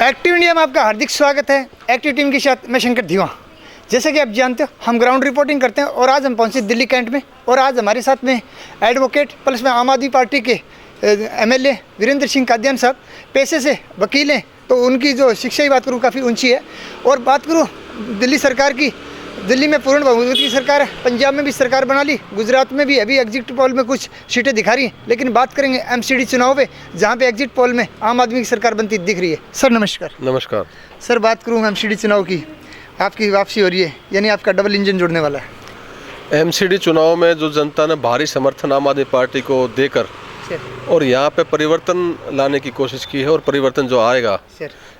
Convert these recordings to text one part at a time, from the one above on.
Active India में आपका हार्दिक स्वागत है। एक्टिव टीम के साथ मैं शंकर धीवा। जैसे कि आप जानते हो हम ग्राउंड रिपोर्टिंग करते हैं और आज हम पहुंचे दिल्ली कैंट में और आज हमारे साथ में एडवोकेट प्लस में आम आदमी पार्टी के एमएलए वीरेंद्र सिंह कादियान साहब पेशे से वकील हैं, तो उनकी जो शिक्षा की बात करूँ काफ़ी ऊंची है। और बात करूँ दिल्ली सरकार की, दिल्ली में पूर्ण बहुमत की सरकार है, पंजाब में भी सरकार बना ली, गुजरात में भी अभी एग्जिट पोल में कुछ सीटें दिखा रही हैं। लेकिन बात करेंगे एमसीडी चुनाव पे, जहां पे एग्जिट पोल में आम आदमी की सरकार बनती दिख रही है। सर नमस्कार। नमस्कार सर, बात करूं एमसीडी चुनाव की, आपकी वापसी हो रही है, यानी आपका डबल इंजन जुड़ने वाला है। एमसीडी चुनाव में जो जनता ने भारी समर्थन आम आदमी पार्टी को देकर और यहाँ पे परिवर्तन लाने की कोशिश की है और परिवर्तन जो आएगा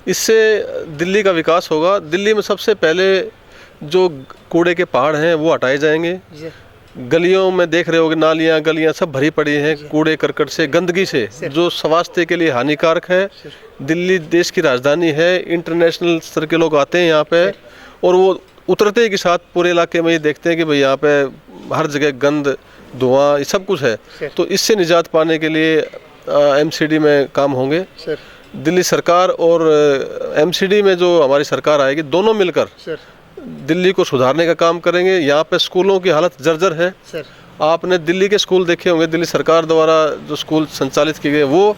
इससे दिल्ली का विकास होगा। दिल्ली में सबसे पहले जो कूड़े के पहाड़ हैं वो हटाए जाएंगे। गलियों में देख रहे होगे नालियाँ गलियाँ सब भरी पड़ी हैं कूड़े करकट से, गंदगी से, जो स्वास्थ्य के लिए हानिकारक है। दिल्ली देश की राजधानी है, इंटरनेशनल स्तर के लोग आते हैं यहाँ पे और वो उतरते ही के साथ पूरे इलाके में ये देखते हैं कि भाई यहाँ पे हर जगह गंद, धुआं, ये सब कुछ है। तो इससे निजात पाने के लिए एमसीडी में काम होंगे। दिल्ली सरकार और एमसीडी में जो हमारी सरकार आएगी, दोनों मिलकर दिल्ली को सुधारने का काम करेंगे। यहाँ पे स्कूलों की हालत जर्जर है। आपने दिल्ली के स्कूल देखे होंगे, दिल्ली सरकार द्वारा जो स्कूल संचालित किए गए वो,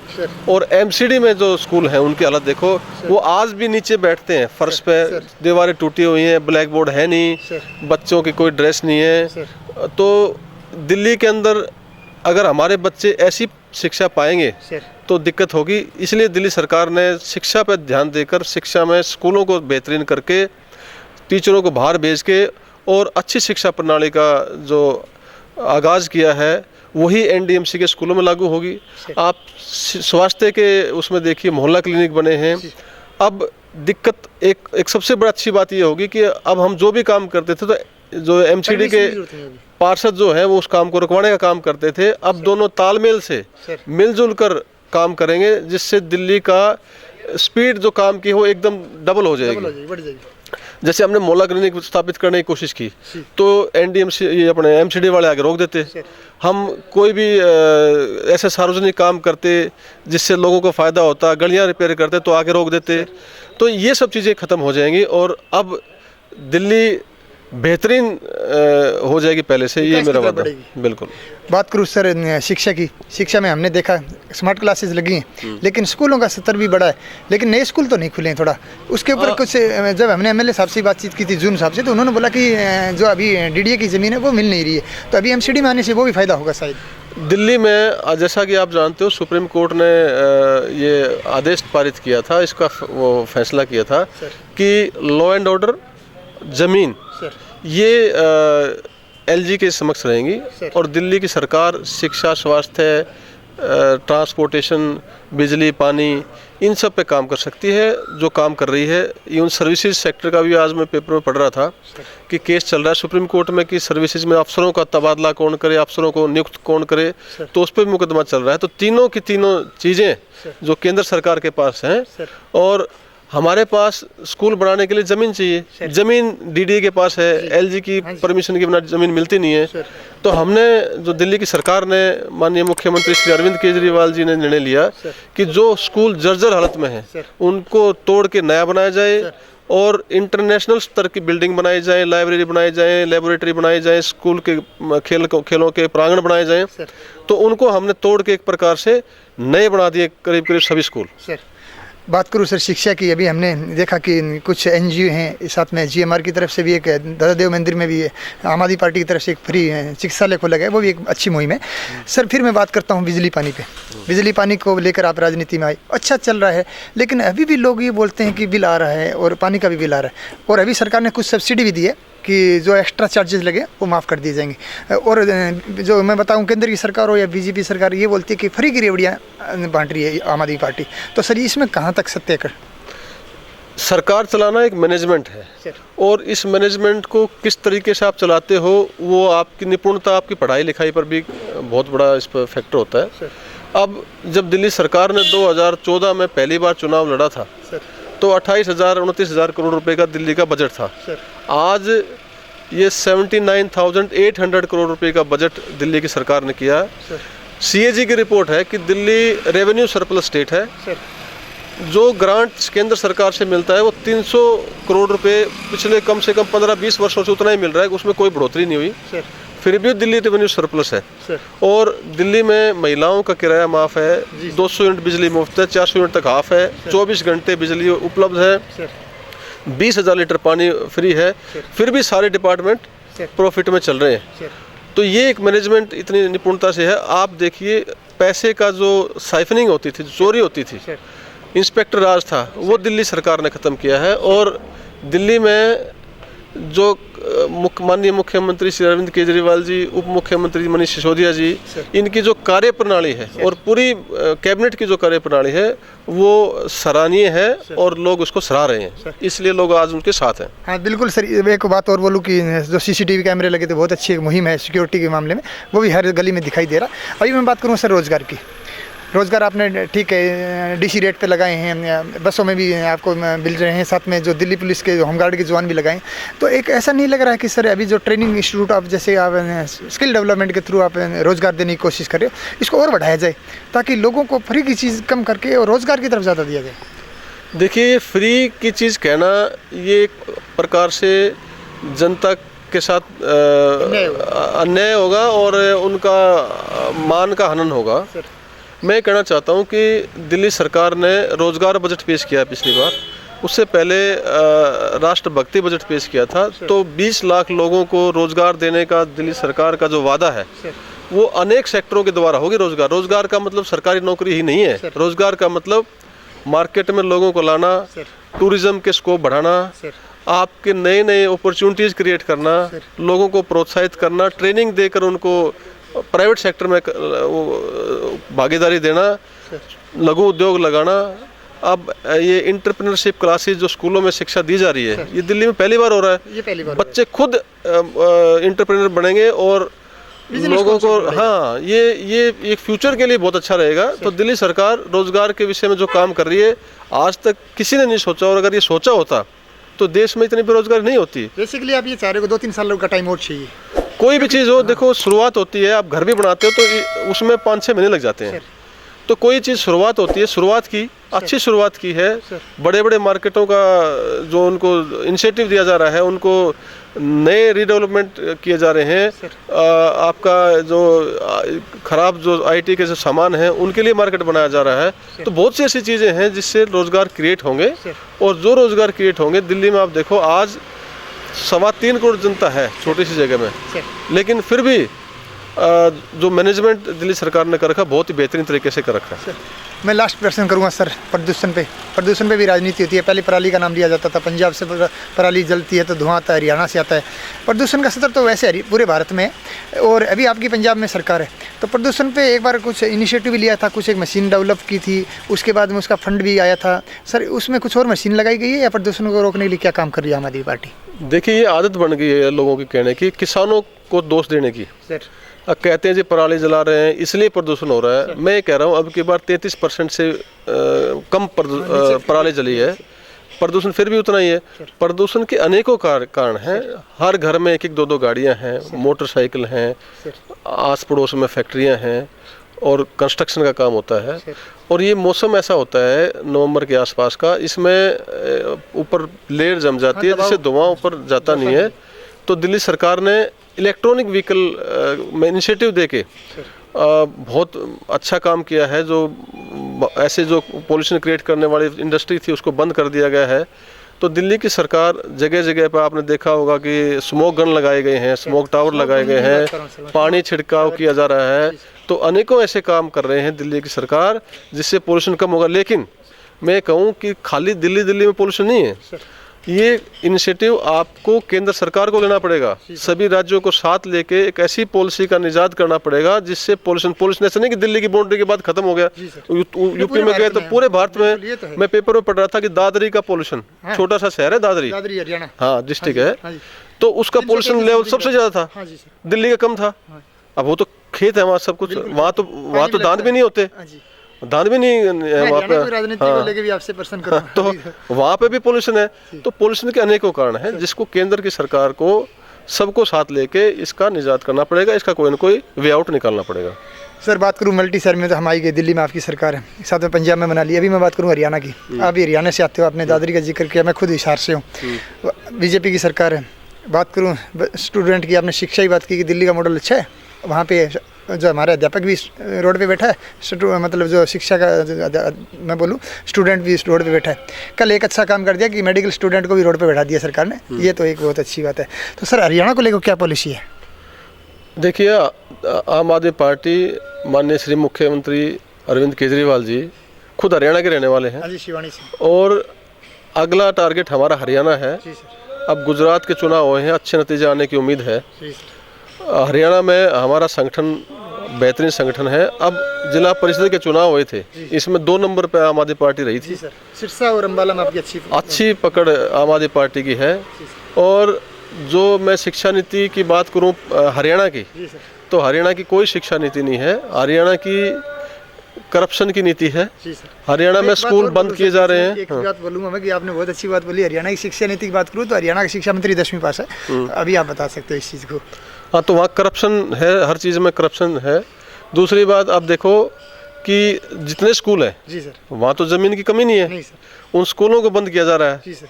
और एमसीडी में जो स्कूल हैं उनकी हालत देखो। वो आज भी नीचे बैठते हैं फर्श पे, दीवारें टूटी हुई हैं, ब्लैक बोर्ड है नहीं, बच्चों की कोई ड्रेस नहीं है। तो दिल्ली के अंदर अगर हमारे बच्चे ऐसी शिक्षा पाएंगे तो दिक्कत होगी। इसलिए दिल्ली सरकार ने शिक्षा पर ध्यान देकर शिक्षा में स्कूलों को बेहतरीन करके, टीचरों को बाहर भेज के और अच्छी शिक्षा प्रणाली का जो आगाज़ किया है वही एनडीएमसी के स्कूलों में लागू होगी। आप स्वास्थ्य के उसमें देखिए मोहल्ला क्लिनिक बने हैं। अब दिक्कत एक सबसे बड़ी अच्छी बात ये होगी कि अब हम जो भी काम करते थे तो जो एमसीडी के पार्षद जो है वो उस काम को रुकवाने का काम करते थे, अब दोनों तालमेल से मिलजुल कर काम करेंगे, जिससे दिल्ली का स्पीड जो काम की हो एकदम डबल हो जाएगी। जैसे हमने मोहल्ला क्लिनिक स्थापित करने की कोशिश की तो एनडीएमसी ये अपने एमसीडी वाले आगे रोक देते। हम कोई भी ऐसे सार्वजनिक काम करते जिससे लोगों को फ़ायदा होता, गलियां रिपेयर करते तो आगे रोक देते। तो ये सब चीज़ें ख़त्म हो जाएंगी और अब दिल्ली बेहतरीन हो जाएगी पहले से, ये मेरा वादा। बिल्कुल। बात करूँ सर शिक्षा की, शिक्षा में हमने देखा स्मार्ट क्लासेस लगी हैं, लेकिन स्कूलों का स्तर भी बड़ा है, लेकिन नए स्कूल तो नहीं खुले हैं। थोड़ा उसके ऊपर कुछ, जब हमने एमएलए साहब से बातचीत की थी जून साहब से, तो उन्होंने बोला कि जो अभी डीडीए की ज़मीन है वो मिल नहीं रही है, तो अभी एमसीडी में आने से वो भी फ़ायदा होगा शायद। दिल्ली में जैसा कि आप जानते हो सुप्रीम कोर्ट ने ये आदेश पारित किया था, इसका वो फैसला किया था कि लॉ एंड ऑर्डर, ज़मीन ये एलजी के समक्ष रहेंगी और दिल्ली की सरकार शिक्षा, स्वास्थ्य, ट्रांसपोर्टेशन, बिजली, पानी, इन सब पे काम कर सकती है, जो काम कर रही है। इवन सर्विसेज सेक्टर का भी आज मैं पेपर में पढ़ रहा था कि केस चल रहा है सुप्रीम कोर्ट में कि सर्विसेज में अफसरों का तबादला कौन करे, अफसरों को नियुक्त कौन करे, तो उस पर भी मुकदमा चल रहा है। तो तीनों की तीनों चीज़ें जो केंद्र सरकार के पास हैं और हमारे पास स्कूल बनाने के लिए ज़मीन चाहिए, ज़मीन डीडीए के पास है, एलजी की परमिशन के बिना ज़मीन मिलती नहीं है। तो हमने जो दिल्ली की सरकार ने, माननीय मुख्यमंत्री श्री अरविंद केजरीवाल जी ने निर्णय लिया कि जो स्कूल जर्जर हालत में है उनको तोड़ के नया बनाया जाए और इंटरनेशनल स्तर की बिल्डिंग बनाई जाए, लाइब्रेरी बनाई जाए, लेबोरेटरी बनाई जाए, स्कूल के खेलों के प्रांगण बनाए जाएँ। तो उनको हमने तोड़ के एक प्रकार से नए बना दिए करीब करीब सभी स्कूल। बात करूँ सर शिक्षा की, अभी हमने देखा कि कुछ एनजीओ हैं, साथ में जीएमआर की तरफ से भी एक दादादेव मंदिर में भी आम आदमी पार्टी की तरफ से एक फ्री चिकित्सालय खोला गया, वो भी एक अच्छी मुहिम है। सर फिर मैं बात करता हूँ बिजली पानी पे। बिजली पानी को लेकर आप राजनीति में आए, अच्छा चल रहा है, लेकिन अभी भी लोग ये बोलते हैं कि बिल आ रहा है और पानी का भी बिल आ रहा है, और अभी सरकार ने कुछ सब्सिडी भी दी है कि जो एक्स्ट्रा चार्जेस लगे वो माफ़ कर दिए जाएंगे। और जो मैं बताऊं केंद्र की सरकार हो या बीजेपी सरकार, ये बोलती है कि फ्री की रेवड़ियाँ बांट रही है आम आदमी पार्टी। तो सर इसमें कहाँ तक सत्य है? सरकार चलाना एक मैनेजमेंट है और इस मैनेजमेंट को किस तरीके से आप चलाते हो वो आपकी निपुणता, आपकी पढ़ाई लिखाई पर भी बहुत बड़ा इस पर फैक्टर होता है। अब जब दिल्ली सरकार ने 2014 में पहली बार चुनाव लड़ा था तो 28,000-29,000 करोड़ रुपए का दिल्ली का बजट था। आज ये 79,800 करोड़ रुपए का बजट दिल्ली की सरकार ने किया। सीएजी की रिपोर्ट है कि दिल्ली रेवेन्यू सरप्लस स्टेट है जो ग्रांट केंद्र सरकार से मिलता है वो 300 करोड़ रुपए पिछले कम से कम 15-20 वर्षों से उतना ही मिल रहा है, उसमें कोई बढ़ोतरी नहीं हुई। फिर भी दिल्ली रेवेन्यू सरप्लस है। और दिल्ली में महिलाओं का किराया माफ़ है, 200 यूनिट बिजली मुफ्त है, 400 यूनिट तक हाफ है, 24 घंटे बिजली उपलब्ध है, 20,000 लीटर पानी फ्री है, फिर भी सारे डिपार्टमेंट प्रॉफिट में चल रहे हैं। तो ये एक मैनेजमेंट इतनी निपुणता से है। आप देखिए पैसे का जो साइफनिंग होती थी, चोरी होती थी, इंस्पेक्टर राज था, वो दिल्ली सरकार ने ख़त्म किया है। और दिल्ली में जो माननीय मुख्यमंत्री श्री अरविंद केजरीवाल जी, उप मुख्यमंत्री मनीष सिसोदिया जी, इनकी जो कार्य प्रणाली है और पूरी कैबिनेट की जो कार्य प्रणाली है वो सराहनीय है और लोग उसको सराह रहे हैं, इसलिए लोग आज उनके साथ हैं। हाँ बिल्कुल सर, एक बात और बोलूँ कि जो CCTV कैमरे लगे थे, बहुत अच्छी एक मुहिम है सिक्योरिटी के मामले में, वो भी हर गली में दिखाई दे रहा। अभी मैं बात करूँ सर रोज़गार की, रोज़गार आपने ठीक है DC रेट पे लगाए हैं, बसों में भी आपको मिल रहे हैं, साथ में जो दिल्ली पुलिस के होमगार्ड के जवान भी लगाए। तो एक ऐसा नहीं लग रहा है कि सर अभी जो ट्रेनिंग इंस्टीट्यूट आप जैसे आप स्किल डेवलपमेंट के थ्रू आप रोज़गार देने की कोशिश करें, इसको और बढ़ाया जाए ताकि लोगों को फ्री की चीज़ कम करके और रोज़गार की तरफ ज़्यादा दिया जाए? देखिए, फ्री की चीज़ कहना ये एक प्रकार से जनता के साथ अन्याय होगा और उनका मान का हनन होगा। मैं कहना चाहता हूं कि दिल्ली सरकार ने रोज़गार बजट पेश किया पिछली बार, उससे पहले राष्ट्रभक्ति बजट पेश किया था। तो 20 लाख लोगों को रोज़गार देने का दिल्ली सरकार का जो वादा है वो अनेक सेक्टरों के द्वारा होगी। रोज़गार का मतलब सरकारी नौकरी ही नहीं है, रोज़गार का मतलब मार्केट में लोगों को लाना, टूरिज्म के स्कोप बढ़ाना, आपके नए नए अपॉर्चुनिटीज़ क्रिएट करना, लोगों को प्रोत्साहित करना, ट्रेनिंग देकर उनको प्राइवेट सेक्टर में भागीदारी देना, लघु उद्योग लगाना। अब ये एंटरप्रेन्योरशिप क्लासेस जो स्कूलों में शिक्षा दी जा रही है, ये दिल्ली में पहली बार हो रहा है। ये पहली बार बच्चे खुद एंटरप्रेन्योर बनेंगे और लोगों को, हाँ, ये एक फ्यूचर के लिए बहुत अच्छा रहेगा। तो दिल्ली सरकार रोजगार के विषय में जो काम कर रही है, आज तक किसी ने नहीं सोचा, और अगर ये सोचा होता तो देश में इतनी बेरोजगारी नहीं होती। बेसिकली आप ये चाह रहे हो 2-3 साल का टाइम और चाहिए? कोई भी चीज़ हो, देखो शुरुआत होती है, आप घर भी बनाते हो तो उसमें 5-6 महीने लग जाते हैं। तो कोई चीज़ शुरुआत होती है, शुरुआत की अच्छी शुरुआत की है, बड़े बड़े मार्केटों का जो उनको इनिशिएटिव दिया जा रहा है, उनको नए रीडेवलपमेंट किए जा रहे हैं, आपका जो ख़राब जो IT के जो सामान हैं उनके लिए मार्केट बनाया जा रहा है। तो बहुत सी ऐसी चीज़ें हैं जिससे रोज़गार क्रिएट होंगे, और जो रोज़गार क्रिएट होंगे, दिल्ली में आप देखो आज 3.25 करोड़ जनता है छोटी सी जगह में, लेकिन फिर भी जो मैनेजमेंट दिल्ली सरकार ने कर रखा बहुत ही बेहतरीन तरीके से कर रखा है। मैं लास्ट प्रश्न करूंगा सर, प्रदूषण पे भी राजनीति होती है। पहले पराली का नाम लिया जाता था, पंजाब से पराली जलती है तो धुआं आता है, हरियाणा से आता है। प्रदूषण का स्तर तो वैसे पूरे भारत में है, और अभी आपकी पंजाब में सरकार है, तो प्रदूषण पे एक बार कुछ इनिशिएटिव भी लिया था, कुछ एक मशीन डेवलप की थी, उसके बाद में उसका फंड भी आया था सर, उसमें कुछ और मशीन लगाई गई है या प्रदूषण को रोकने के लिए क्या काम कर रही है आम आदमी पार्टी? देखिए, ये आदत बन गई है लोगों की कहने की, किसानों को दोष देने की। सर कहते हैं जी पराली जला रहे हैं इसलिए प्रदूषण हो रहा है। मैं कह रहा हूँ अब की बार 33% से कम पराली जली है, प्रदूषण फिर भी उतना ही है। प्रदूषण के अनेकों कारण हैं, हर घर में 1-2 गाड़ियाँ हैं, मोटरसाइकिल हैं, आस पड़ोस में फैक्ट्रियाँ हैं, और कंस्ट्रक्शन का काम होता है। और ये मौसम ऐसा होता है नवंबर के आसपास का, इसमें ऊपर लेयर जम जाती है जिससे धुआं ऊपर जाता नहीं है। तो दिल्ली सरकार ने इलेक्ट्रॉनिक व्हीकल में इनिशिएटिव देके बहुत अच्छा काम किया है। जो ऐसे जो पोल्यूशन क्रिएट करने वाली इंडस्ट्री थी उसको बंद कर दिया गया है। तो दिल्ली की सरकार जगह जगह पर आपने देखा होगा कि स्मोक गन लगाए गए हैं, स्मोक टावर लगाए गए हैं, पानी छिड़काव किया जा रहा है। तो अनेकों ऐसे काम कर रहे हैं दिल्ली की सरकार जिससे पोल्यूशन कम होगा। लेकिन मैं कहूँ कि खाली दिल्ली में पोल्यूशन नहीं है, ये इनिशिएटिव आपको केंद्र सरकार को लेना पड़ेगा, सभी राज्यों को साथ लेके एक ऐसी पॉलिसी का निजात करना पड़ेगा जिससे पोल्यूशन ऐसा नहीं कि दिल्ली की बाउंड्री के बाद खत्म हो गया। यूपी में गए तो पूरे भारत में, मैं पेपर में पढ़ रहा था कि दादरी का पोल्यूशन, छोटा सा शहर है दादरी, हाँ डिस्ट्रिक्ट है, तो उसका पोल्यूशन लेवल सबसे ज्यादा था, दिल्ली का कम था। अब वो तो खेत है वहाँ सब कुछ, वहाँ तो दांत भी नहीं होते, दांत भी नहीं वहाँ पे, हाँ, तो वहाँ पे भी पोल्यूशन है। तो पोल्यूशन के अनेकों कारण हैं जिसको केंद्र की सरकार को सबको साथ लेके इसका निजात करना पड़ेगा, इसका कोई ना कोई वे आउट निकालना पड़ेगा। सर बात करूँ मल्टी शहर में तो हम आई गए, दिल्ली में आपकी सरकार है, साथ में पंजाब में बना ली। अभी मैं बात करूँ हरियाणा की, आप हरियाणा से आते हो, आपने दादरी का जिक्र किया, मैं खुद हिसार से हूँ, बीजेपी की सरकार है। बात करूँ स्टूडेंट की, आपने शिक्षा की बात की कि दिल्ली का मॉडल अच्छा है, वहाँ पे जो हमारा अध्यापक भी रोड पे बैठा है, मतलब जो शिक्षा का मैं बोलूँ स्टूडेंट भी रोड पे बैठा है। कल एक अच्छा काम कर दिया कि मेडिकल स्टूडेंट को भी रोड पे बैठा दिया सरकार ने, ये तो एक बहुत अच्छी बात है। तो सर हरियाणा को लेकर क्या पॉलिसी है? देखिए, आम आदमी पार्टी, माननीय श्री मुख्यमंत्री अरविंद केजरीवाल जी खुद हरियाणा के रहने वाले हैं, शिवानी से, और अगला टारगेट हमारा हरियाणा है। अब गुजरात के चुनाव हुए हैं, अच्छे नतीजे आने की उम्मीद है। हरियाणा में हमारा संगठन बेहतरीन संगठन है। अब जिला परिषद के चुनाव हुए थे, इसमें 2 नंबर पे आम आदमी पार्टी रही थी। सिरसा और अम्बाला में आपकी अच्छी पकड़ आम आदमी पार्टी की है। और जो मैं शिक्षा नीति की बात करूं हरियाणा की, तो हरियाणा की कोई शिक्षा नीति नहीं है, हरियाणा की करप्शन की नीति है। हरियाणा में स्कूल बंद किए जा रहे हैं। एक बात बोलूँगा मैं कि आपने बहुत अच्छी बात बोली, हरियाणा की शिक्षा नीति की बात करूँ तो हरियाणा के शिक्षा मंत्री 10वीं पास है, अभी आप बता सकते हो इस चीज़ को। हाँ, तो वहाँ करप्शन है, हर चीज़ में करप्शन है। दूसरी बात आप देखो कि जितने स्कूल हैं जी सर, वहाँ तो ज़मीन की कमी नहीं है। नहीं सर, उन स्कूलों को बंद किया जा रहा है। जी सर,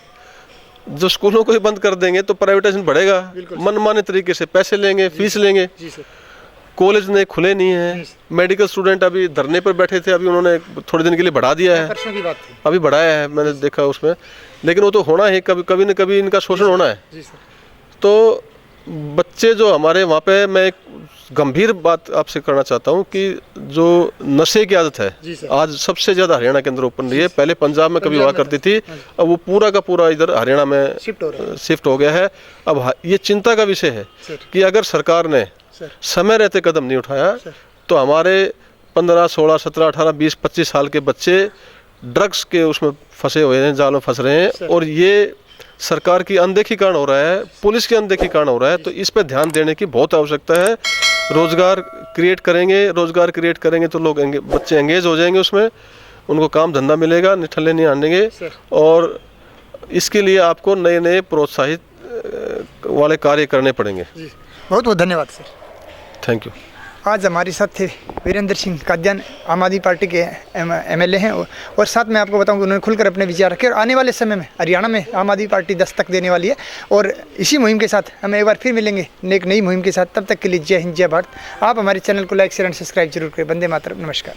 जो स्कूलों को ही बंद कर देंगे तो प्राइवेटाइजेशन बढ़ेगा, मनमाने तरीके से पैसे लेंगे, फीस लेंगे। जी सर, कॉलेज ने खुले नहीं है। मेडिकल स्टूडेंट अभी धरने पर बैठे थे, अभी उन्होंने थोड़े दिन के लिए बढ़ा दिया है, परसों की बात थी, अभी बढ़ाया है, मैंने देखा उसमें। लेकिन वो तो होना है, कभी न कभी इनका शोषण होना है। जी सर। तो बच्चे जो हमारे वहाँ पे, मैं एक गंभीर बात आपसे करना चाहता हूँ कि जो नशे की आदत है आज सबसे ज़्यादा हरियाणा के अंदर ओपन रही है। पहले पंजाब में कभी हुआ करती थी, अब वो पूरा का पूरा इधर हरियाणा में शिफ्ट हो गया है। अब ये चिंता का विषय है कि अगर सरकार ने समय रहते कदम नहीं उठाया तो हमारे 15, 16, 17, 18, 20, 25 साल के बच्चे ड्रग्स के उसमें फंसे हुए हैं, जाल में फंस रहे हैं। और ये सरकार की अनदेखी कारण हो रहा है, पुलिस की अनदेखी कारण हो रहा है। तो इस पर ध्यान देने की बहुत आवश्यकता है। रोज़गार क्रिएट करेंगे तो लोग बच्चे एंगेज हो जाएंगे उसमें, उनको काम धंधा मिलेगा, निठल्ले नहीं आनेंगे। और इसके लिए आपको नए नए प्रोत्साहित वाले कार्य करने पड़ेंगे। बहुत बहुत धन्यवाद सर, थैंक यू। आज हमारे साथ थे वीरेंद्र सिंह कादियान, आम आदमी पार्टी के MLA हैं, और साथ में आपको बताऊं कि उन्होंने खुलकर अपने विचार रखे। और आने वाले समय में हरियाणा में आम आदमी पार्टी दस्तक देने वाली है, और इसी मुहिम के साथ हम एक बार फिर मिलेंगे एक नई मुहिम के साथ। तब तक के लिए जय हिंद, जय भारत। आप हमारे चैनल को लाइक, शेयर एंड सब्सक्राइब जरूर करें। वंदे मातरम। नमस्कार।